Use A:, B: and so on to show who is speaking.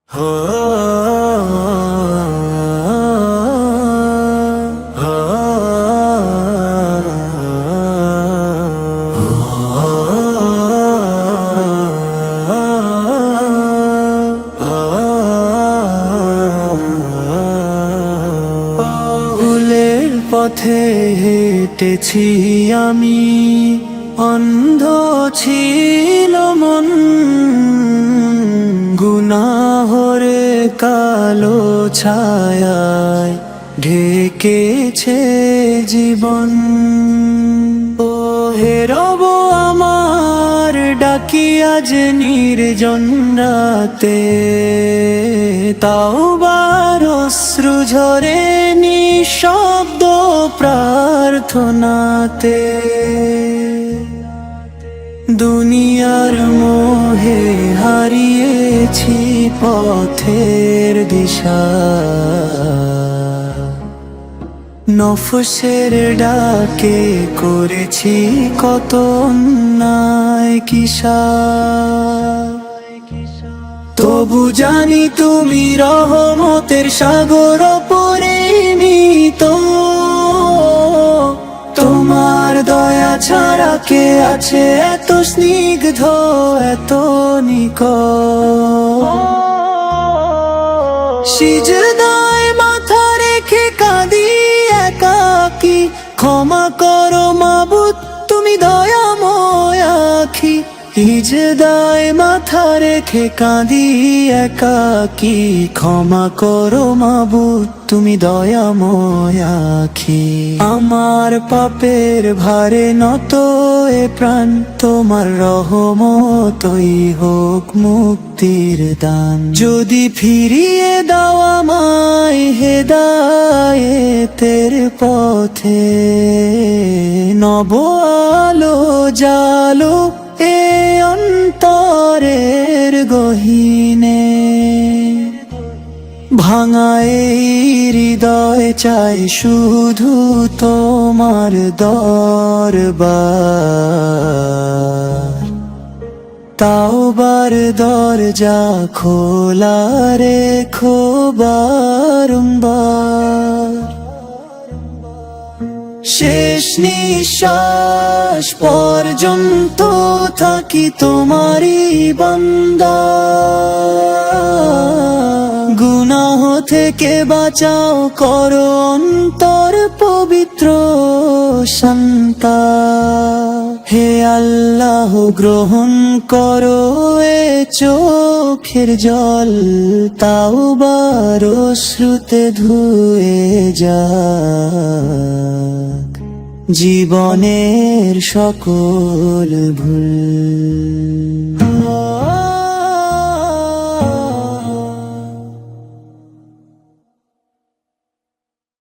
A: ভুলের পথে হেঁটেছি আমি, অন্ধ ছিল মন, গুনাহরে কালো ছায়ায় ঢেকেছে জীবন। ও হে রব আমার, ডাকি আজ নির্জন রাতে, তাওবার অশ্রু ঝরে নিঃশব্দ প্রার্থনাতে। দুনিয়ার মোহে হারিয়েছি পথের দিশা, নফসের ডাকে করেছি কত অন্যায় কিসা। তবু জানি তুমি রহমতের সাগর পরিমিত, তোমার দয়া ছাড়া কে আছে এত স্নিগ্ধ, এত নিকট। সিজদায় মাথা রেখে কাঁদি একাকী, ক্ষমা করো মাবুদ তুমি দয়াময় আখি। সিজদায় মাথা রেখে কাঁদি একাকী, ক্ষমা করো মাবুদ তুমি দয়াময় আখি। আমার পাপের ভারে নত এ প্রাণ, তোমার রহমতই হোক মুক্তির দান। যদি ফিরিয়ে দাও আমায় হেদায়েতের পথে, নব আলো জালো এ অন্তরের গহীনে। ভাঙা এই হৃদয় চাই শুধু তোমার দরবার, তাওবার দরজা খোলা রেখো বারংবার। শেষ নিঃশ্বাস পর্যন্ত থাকি তোমারই বান্দা, গুনাহ থেকে বাঁচাও করো অন্তর পবিত্র শান্তা। হে আল্লাহ গ্রহণ করো এ চোখের জল, তাওবার অশ্রুতে ধুয়ে যাক জীবনের সকল ভুল।